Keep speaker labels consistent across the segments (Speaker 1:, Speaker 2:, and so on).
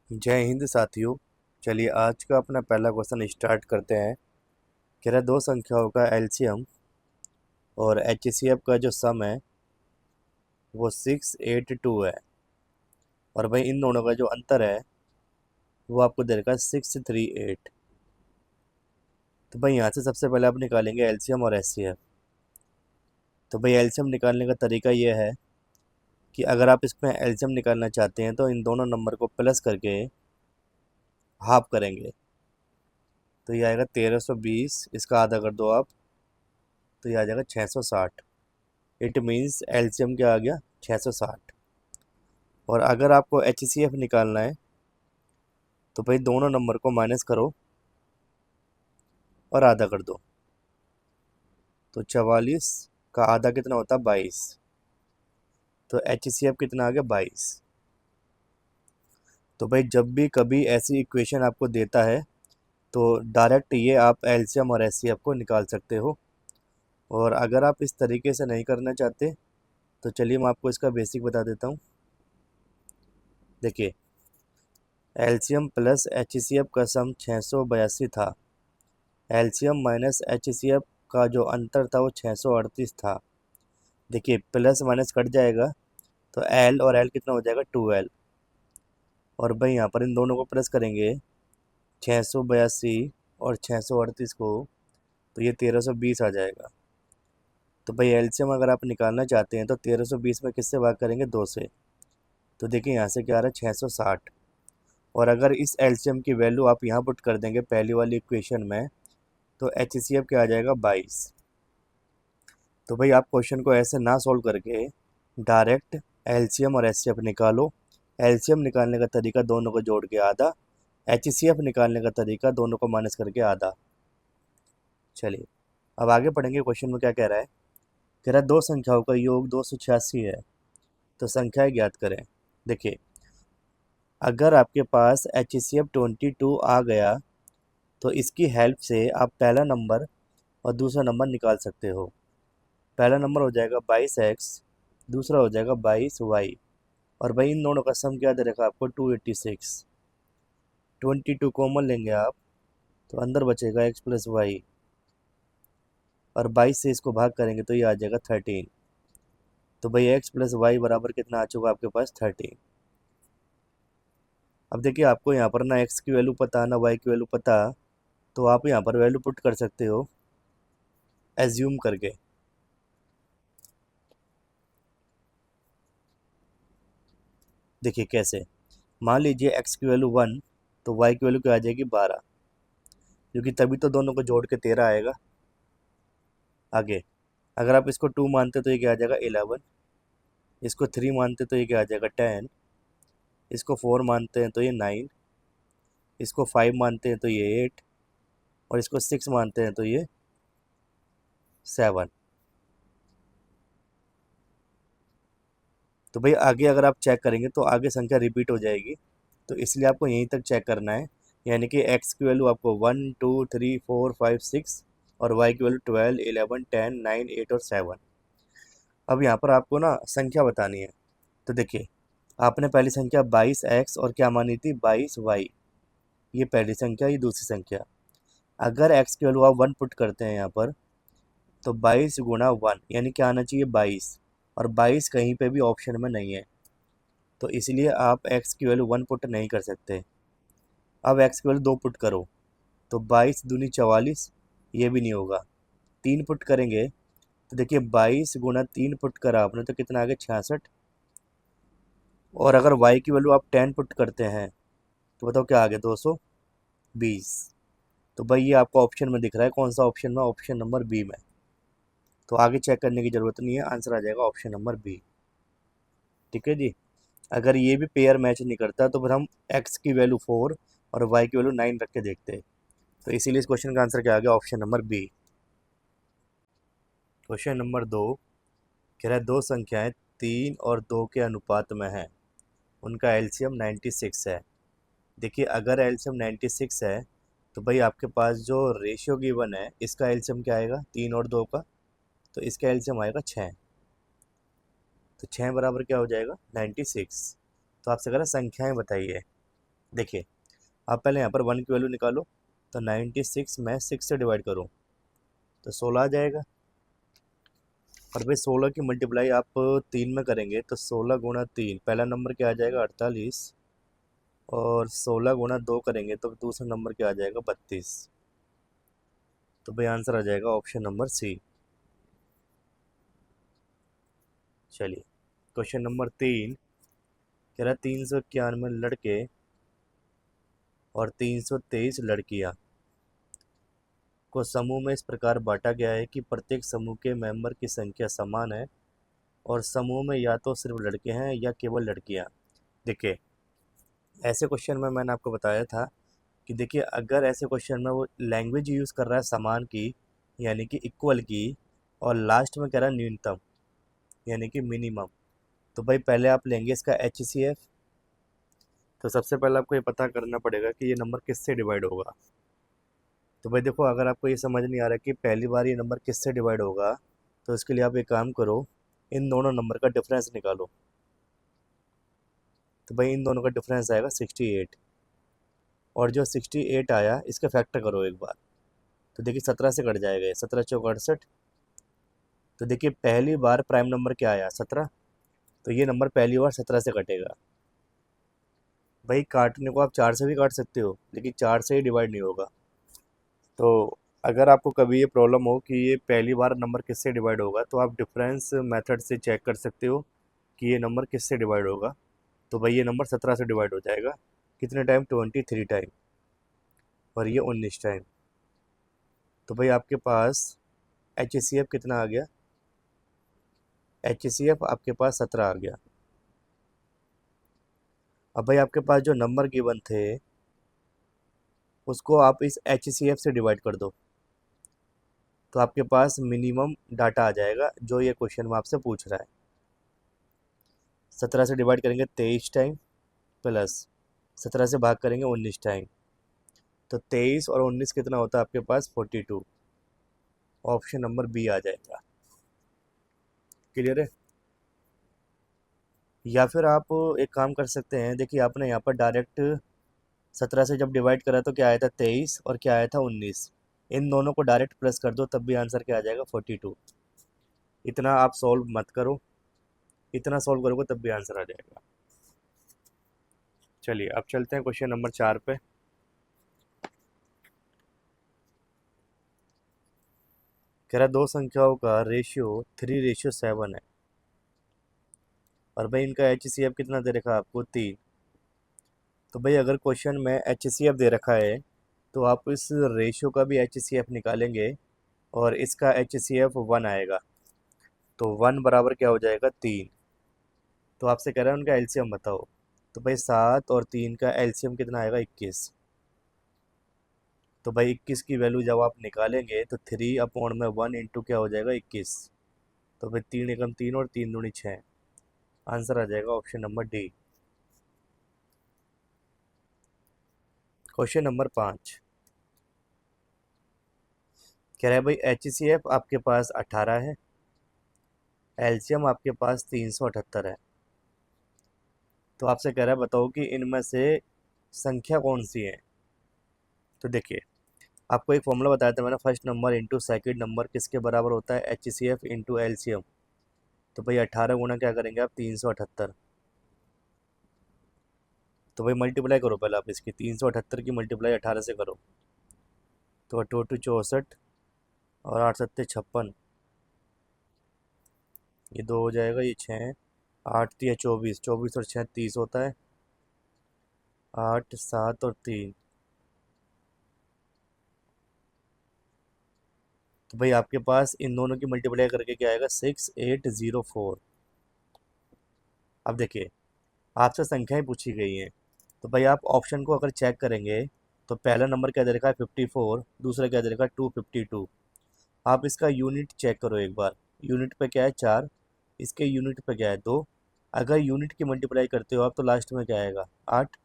Speaker 1: जय हिंद साथियों। चलिए आज का अपना पहला क्वेश्चन स्टार्ट करते हैं। कह रहा है दो संख्याओं का एलसीएम और एचसीएफ का जो सम है वो 682 है, और भाई इन दोनों का जो अंतर है वो आपको दे रखा है 638। तो भाई यहाँ से सबसे पहले आप निकालेंगे एलसीएम और एचसीएफ। तो भाई एलसीएम निकालने का तरीका ये है कि अगर आप इसमें एलसीएम निकालना चाहते हैं तो इन दोनों नंबर को प्लस करके हाफ करेंगे, तो ये आएगा 1320। इसका आधा कर दो आप, तो ये आ जाएगा 660। इट मीन्स एलसीएम क्या आ गया, 660। और अगर आपको एचसीएफ निकालना है तो भाई दोनों नंबर को माइनस करो और आधा कर दो, तो 44 का आधा कितना होता है, 22। तो एचसीएफ कितना आ गया, 22। तो भाई जब भी कभी ऐसी इक्वेशन आपको देता है तो डायरेक्ट ये आप एलसीएम और एचसीएफ को निकाल सकते हो। और अगर आप इस तरीके से नहीं करना चाहते तो चलिए मैं आपको इसका बेसिक बता देता हूँ। देखिए, एलसीएम प्लस एचसीएफ का सम 682 था। एलसीएम माइनस एचसीएफ का जो अंतर था वो 638 था। देखिए प्लस माइनस कट जाएगा तो एल और एल कितना हो जाएगा, 2L। और भाई यहाँ पर इन दोनों को प्लस करेंगे, 682 और 638 को, तो ये 1320 आ जाएगा। तो भाई एलसीएम अगर आप निकालना चाहते हैं तो 1320 में किससे भाग करेंगे, 2 से। तो देखिए यहाँ से क्या आ रहा है, 660। और अगर इस एलसीएम की वैल्यू आप यहाँ पुट कर देंगे पहली वाली इक्वेशन में, तो एचसीएफ क्या आ जाएगा, 22। तो भाई आप क्वेश्चन को ऐसे ना सॉल्व करके डायरेक्ट एलसीएम और एचसीएफ निकालो। एलसीएम निकालने का तरीका दोनों को जोड़ के आधा, एचसीएफ निकालने का तरीका दोनों को माइनस करके आधा। चलिए अब आगे पढ़ेंगे। क्वेश्चन में क्या कह रहा है, कह रहा है दो संख्याओं का योग 286 है, तो संख्याएं ज्ञात करें। देखिए अगर आपके पास एचसीएफ 22 आ गया तो इसकी हेल्प से आप पहला नंबर और दूसरा नंबर निकाल सकते हो। पहला नंबर हो जाएगा 22x, दूसरा हो जाएगा 22y। और भाई इन दोनों का सम क्या दे रखा है आपको, 286। 22 कॉमन लेंगे आप तो अंदर बचेगा x प्लस वाई, और 22 से इसको भाग करेंगे तो ये आ जाएगा 13। तो भाई x प्लस वाई बराबर कितना आ चुका आपके पास, 13। अब देखिए आपको यहाँ पर ना x की वैल्यू पता ना y की वैल्यू पता, तो आप यहाँ पर वैल्यू पुट कर सकते हो एज्यूम करके। देखिए कैसे, मान लीजिए x की वैल्यू 1 तो y की वैल्यू क्या आ जाएगी, 12, क्योंकि तभी तो दोनों को जोड़ के 13 आएगा। आगे अगर आप इसको 2 मानते तो ये क्या आ जाएगा, 11। इसको 3 मानते तो ये क्या आ जाएगा, 10। इसको 4 मानते हैं तो ये 9। इसको 5 मानते हैं तो ये 8। और इसको 6 मानते हैं तो ये 7। तो भाई आगे अगर आप चेक करेंगे तो आगे संख्या रिपीट हो जाएगी, तो इसलिए आपको यहीं तक चेक करना है। यानी कि x की वैल्यू आपको 1 2 3 4 5 6 और y की वैल्यू 12 11 10 9 8 और 7। अब यहाँ पर आपको ना संख्या बतानी है। तो देखिए आपने पहली संख्या 22x और क्या मानी थी, 22y। ये पहली संख्या, ये दूसरी संख्या। अगर x की वैल्यू आप 1 पुट करते हैं यहाँ पर, तो 22 × 1 यानी क्या आना चाहिए, 22। और 22 कहीं पे भी ऑप्शन में नहीं है, तो इसलिए आप x की वैल्यू 1 पुट नहीं कर सकते। अब x की वैल्यू 2 पुट करो, तो 22 दूनी 44, ये भी नहीं होगा। 3 पुट करेंगे तो देखिए 22 × 3 पुट करा आपने तो कितना आ गया, 66। और अगर y की वैल्यू आप 10 पुट करते हैं तो बताओ क्या आ गया, 220। तो भाई ये आपको ऑप्शन में दिख रहा है, कौन सा ऑप्शन में, ऑप्शन नंबर बी में। तो आगे चेक करने की ज़रूरत नहीं है, आंसर आ जाएगा ऑप्शन नंबर बी। ठीक है जी। अगर ये भी पेयर मैच नहीं करता तो फिर हम x की वैल्यू 4 और y की वैल्यू 9 रख के देखते हैं। तो इसीलिए इस क्वेश्चन का आंसर क्या आ गया, option number B. Question number 2, कह रहा है दो संख्याएं 3 और 2 के अनुपात में हैं, उनका एलसीएम 96 है। देखिए अगर एलसीएम 96 है तो भाई आपके पास जो रेशियो गिवन है इसका एलसीएम क्या आएगा, 3 और 2 का, तो इसका एलसीएम आएगा 6। तो 6 बराबर क्या हो जाएगा, 96। तो आपसे कह रहा है संख्याएं बताइए। देखिए, आप पहले यहाँ पर 1 की वैल्यू निकालो, तो 96 मैं 6 से डिवाइड करूँ तो 16 आ जाएगा। और भाई 16 की मल्टीप्लाई आप 3 में करेंगे तो 16 गुणा 3, पहला नंबर क्या आ जाएगा 48, और 16 गुणा 2 करेंगे तो दूसरा नंबर क्या आ जाएगा 32। तो भाई आंसर आ जाएगा ऑप्शन नंबर सी। चलिए, क्वेश्चन नंबर 3 कह रहा 391 लड़के और 323 लड़कियां को समूह में इस प्रकार बांटा गया है कि प्रत्येक समूह के मेंबर की संख्या समान है और समूह में या तो सिर्फ लड़के हैं या केवल लड़कियां। देखिए, ऐसे क्वेश्चन में मैंने आपको बताया था कि देखिए, अगर ऐसे क्वेश्चन में वो लैंग्वेज यूज़ कर रहा है समान की, यानी कि इक्वल की, और लास्ट में कह रहा है न्यूनतम यानी कि मिनिमम, तो भाई पहले आप लेंगे इसका HCF। तो सबसे पहले आपको ये पता करना पड़ेगा कि ये नंबर किससे डिवाइड होगा। तो भाई देखो, अगर आपको ये समझ नहीं आ रहा कि पहली बार ये नंबर किससे डिवाइड होगा, तो इसके लिए आप एक काम करो, इन दोनों नंबर का डिफरेंस निकालो। तो भाई इन दोनों का डिफरेंस आएगा 68, और जो 68 आया इसका फैक्टर करो एक बार, तो देखिए 17 से कट जाएगा, ये 17 चौक 68। तो देखिए पहली बार प्राइम नंबर क्या आया 17, तो ये नंबर पहली बार 17 से कटेगा। भाई काटने को आप 4 से भी काट सकते हो, लेकिन 4 से ही डिवाइड नहीं होगा। तो अगर आपको कभी ये प्रॉब्लम हो कि ये पहली बार नंबर किससे डिवाइड होगा, तो आप डिफरेंस मेथड से चेक कर सकते हो कि ये नंबर किससे डिवाइड होगा। तो भाई ये नंबर 17 से डिवाइड हो जाएगा, कितने टाइम 23 टाइम, और ये 19 टाइम। तो भाई आपके पास HCF कितना आ गया, HCF आपके पास 17 आ गया। अब भाई आपके पास जो नंबर गिवन थे उसको आप इस HCF से डिवाइड कर दो, तो आपके पास मिनिमम डाटा आ जाएगा जो ये क्वेश्चन में आपसे पूछ रहा है। 17 से डिवाइड करेंगे 23 टाइम, प्लस 17 से भाग करेंगे 19 टाइम, तो 23 और 19 कितना होता है आपके पास 42। ऑप्शन नंबर बी आ जाएगा। क्लियर है? या फिर आप एक काम कर सकते हैं, देखिए आपने यहाँ पर डायरेक्ट 17 से जब डिवाइड करा तो क्या आया था 23, और क्या आया था 19, इन दोनों को डायरेक्ट प्लस कर दो तब भी आंसर क्या आ जाएगा 42। इतना आप सॉल्व मत करो, इतना सॉल्व करोगे तब भी आंसर आ जाएगा। चलिए अब चलते हैं क्वेश्चन नंबर 4 पे। कह रहा दो संख्याओं का रेशियो 3:7 है, और भाई इनका HCF कितना दे रखा है आपको 3। तो भाई अगर क्वेश्चन में HCF दे रखा है तो आप इस रेशियो का भी HCF निकालेंगे, और इसका HCF 1 आएगा, तो 1 बराबर क्या हो जाएगा 3। तो आपसे कह रहा है उनका LCM बताओ, तो भाई 7 और 3 का LCM कितना आएगा 21। तो भाई 21 की वैल्यू जब आप निकालेंगे तो 3/1 इंटू क्या हो जाएगा 21, तो भाई 3 एकम 3 और 3 दूनी 6, आंसर आ जाएगा option number D. Question number 5 कह रहा है भाई HCF आपके पास 18 है, LCM आपके पास 378 है। तो आपसे कह रहा है बताओ कि इनमें से संख्या कौन सी है। तो देखिए, आपको एक फॉर्मूला बताया था मैंने, first number into second number किसके बराबर होता है HCF इंटू LCM। तो भाई 18 गुना क्या करेंगे आप 378। तो भाई मल्टीप्लाई करो पहले आप इसकी, 378 की मल्टीप्लाई 18 से करो, तो 8 64 और 8 7 56, ये 2 हो जाएगा, ये 6, 8 3 24, 24 और 6 30 होता है, 8 7 और 3। तो भाई आपके पास इन दोनों की मल्टीप्लाई करके क्या आएगा 6804। अब देखिए, आपसे संख्याएं पूछी गई हैं, तो भाई आप ऑप्शन को अगर चेक करेंगे तो पहला नंबर क्या दे रखा है 54, दूसरा क्या दे रखा है 252। आप इसका यूनिट चेक करो एक बार, यूनिट पे क्या है 4, इसके यूनिट पे क्या है 2। अगर यूनिट की मल्टीप्लाई करते हो आप तो लास्ट में क्या आएगा 8,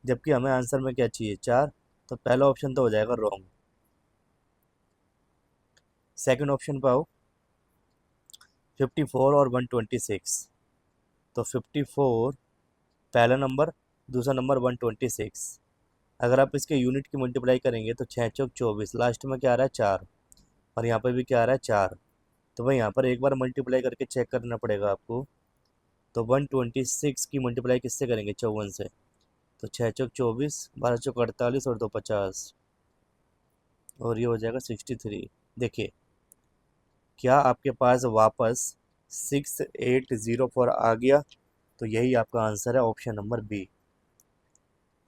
Speaker 1: जबकि हमें आंसर में क्या चाहिए 4, तो पहला ऑप्शन तो हो जाएगा रॉन्ग। सेकंड ऑप्शन पे आओ, 54 और 126, तो 54 पहला नंबर, दूसरा नंबर 126। अगर आप इसके यूनिट की मल्टीप्लाई करेंगे तो 6 चौक 24, लास्ट में क्या आ रहा है 4, और यहाँ पर भी क्या आ रहा है 4। तो भाई यहाँ पर एक बार मल्टीप्लाई करके चेक करना पड़ेगा आपको। तो 126 की मल्टीप्लाई किससे करेंगे, 54 से। तो 6 चौक 24, 12 चौक 48 और 2 50, और ये हो जाएगा 63। देखिए, क्या आपके पास वापस 6804 आ गया? तो यही आपका आंसर है, ऑप्शन नंबर बी।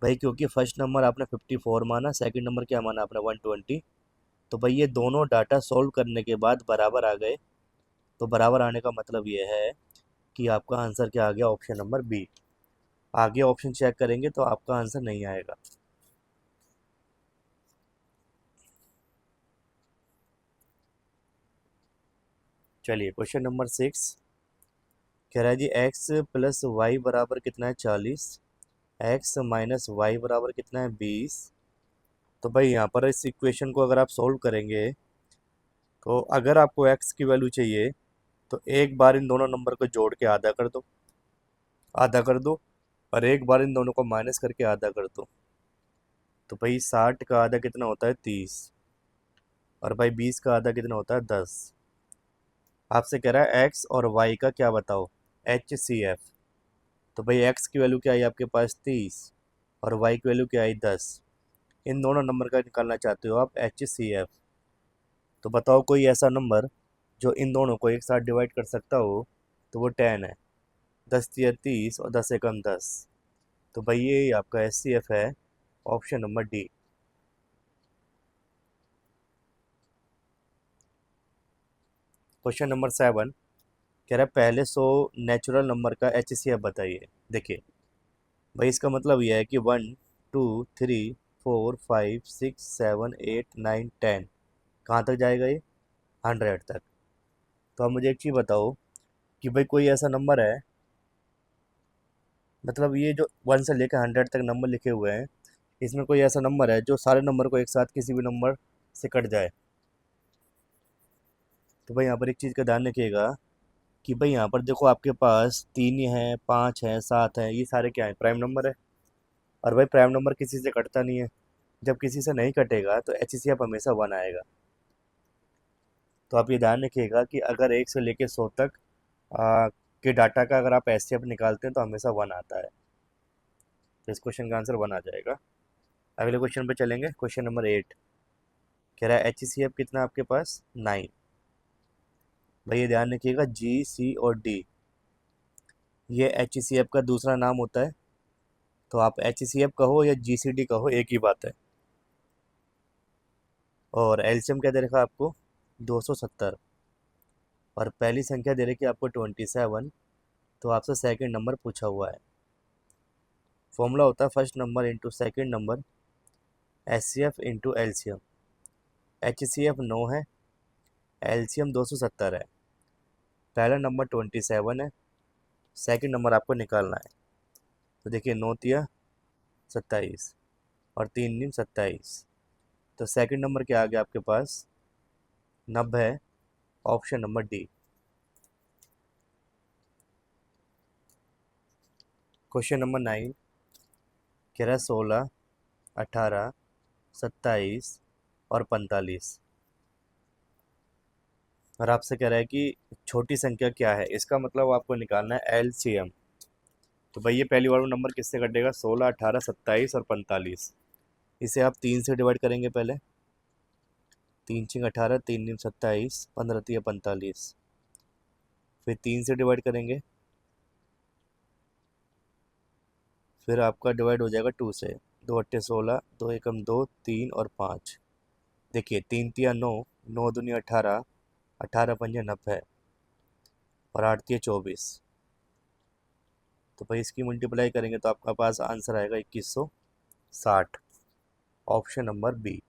Speaker 1: भाई क्योंकि फर्स्ट नंबर आपने 54 माना, सेकंड नंबर क्या माना आपने 120, तो भाई ये दोनों डाटा सॉल्व करने के बाद बराबर आ गए। तो बराबर आने का मतलब ये है कि आपका आंसर क्या आ गया, ऑप्शन नंबर बी। आगे ऑप्शन चेक करेंगे तो आपका आंसर नहीं आएगा। चलिए क्वेश्चन नंबर 6 कह रहा है जी x प्लस वाई बराबर कितना है 40, x माइनस वाई बराबर कितना है 20। तो भाई यहाँ पर इस इक्वेशन को अगर आप सोल्व करेंगे तो अगर आपको x की वैल्यू चाहिए तो एक बार इन दोनों नंबर को जोड़ के आधा कर दो, आधा कर दो, और एक बार इन दोनों को माइनस करके आधा कर दो। तो भाई 60 का आधा कितना होता है 30, और भाई 20 का आधा कितना होता है 10। आपसे कह रहा है एक्स और वाई का क्या बताओ, HCF। तो भाई एक्स की वैल्यू क्या आई आपके पास 30, और वाई की वैल्यू क्या आई 10। इन दोनों नंबर का निकालना चाहते हो आप HCF। तो बताओ कोई ऐसा नंबर जो इन दोनों को एक साथ डिवाइड कर सकता हो। तो वो 10 है, 10 तिया 30 और 10 एकम 10। तो भाई ये आपका HCF है, option number D. Question number 7 कह रहा है पहले 100 नेचुरल नंबर का HCF बताइए। देखिए भाई इसका मतलब यह है कि 1 2 3 4 5 6 7 8 9 10, कहाँ तक जाएगा ये, 100 तक। तो आप मुझे एक चीज़ बताओ कि भाई कोई ऐसा नंबर है, मतलब ये जो 1 से लेकर 100 तक नंबर लिखे हुए हैं, इसमें कोई ऐसा नंबर है जो सारे नंबर को एक साथ किसी भी नंबर से कट जाए। तो भाई यहाँ पर एक चीज़ का ध्यान रखिएगा कि भाई यहाँ पर देखो आपके पास 3 है, 5 है, 7 है, ये सारे क्या है, प्राइम नंबर है। और भाई प्राइम नंबर किसी से कटता नहीं है। जब किसी से नहीं कटेगा तो HCF हमेशा 1 आएगा। तो आप ये ध्यान रखिएगा कि अगर 1 से लेकर 100 तक के डाटा का अगर आप HCF निकालते हैं तो हमेशा 1 आता है। तो इस क्वेश्चन का आंसर 1 आ जाएगा। अगले क्वेश्चन पे चलेंगे, क्वेश्चन नंबर 8 कह रहा है HCF कितना आपके पास 9। भाई ये ध्यान रखिएगा G, C और D, ये HCF का दूसरा नाम होता है। तो आप HCF कहो या GCD कहो, एक ही बात है। और एलसीएम क्या दे रखा है आपको 270, और पहली संख्या दे रखी है आपको 27। तो आपसे सेकंड नंबर पूछा हुआ है। फॉर्मूला होता है first number into second number, HCF into LCM. HCF 9 है, एलसीएम 270 है, पहला नंबर 27 है, सेकंड नंबर आपको निकालना है। तो देखिए 9 तिया 27 और 3 नीम 27। तो सेकंड नंबर क्या आ गया आपके पास 90 है, option number D. Question number 9 कह रहा है 16, 18, 27 और 45, और आपसे कह रहा है कि छोटी संख्या क्या है, इसका मतलब आपको निकालना है एलसीएम। तो भाई ये पहली वाला नंबर किससे कटेगा, 16, 18, 27 और 45। इसे आप 3 से डिवाइड करेंगे पहले, 3 छिंग 18, 3 नीम 27, 15 तिया 45। फिर 3 से डिवाइड करेंगे, फिर आपका डिवाइड हो जाएगा 2 से, 2 अट्ठे 16, 2 एकम 2, 3 और 5। देखिए 3 तिया 9, 9 दूनी 18, 18 पंजे 90, और 8 तिया 24। तो भाई इसकी मल्टीप्लाई करेंगे तो आपका पास आंसर आएगा 2160, ऑप्शन नंबर बी।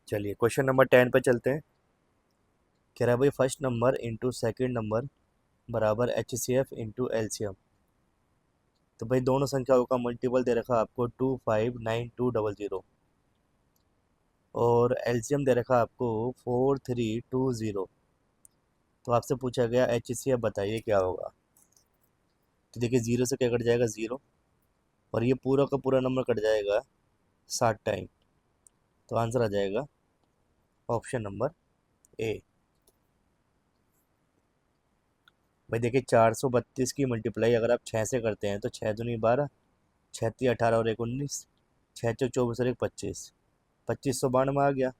Speaker 1: चलिए क्वेश्चन नंबर 10 पे चलते हैं। कह रहा है भाई first number into second number बराबर HCF इंटू एलसीएम। तो भाई दोनों संख्याओं का मल्टीपल दे रखा आपको 259200, और एलसीएम दे रखा आपको 4320। तो आपसे पूछा गया HCF बताइए क्या होगा। तो देखिए 0 से क्या कट जाएगा, 0, और ये पूरा का पूरा नंबर कट जाएगा 60 टाइम। तो आंसर आ जाएगा ऑप्शन नंबर ए। भाई देखिए 432 की मल्टीप्लाई अगर आप 6 से करते हैं तो 6 दूनी 12, 6 तीन 18 और 1 19, 6 चौ 24 और 1 25, 2592 आ गया,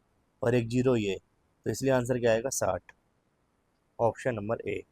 Speaker 1: और एक जीरो ये, तो इसलिए आंसर क्या आएगा 60, ऑप्शन नंबर ए।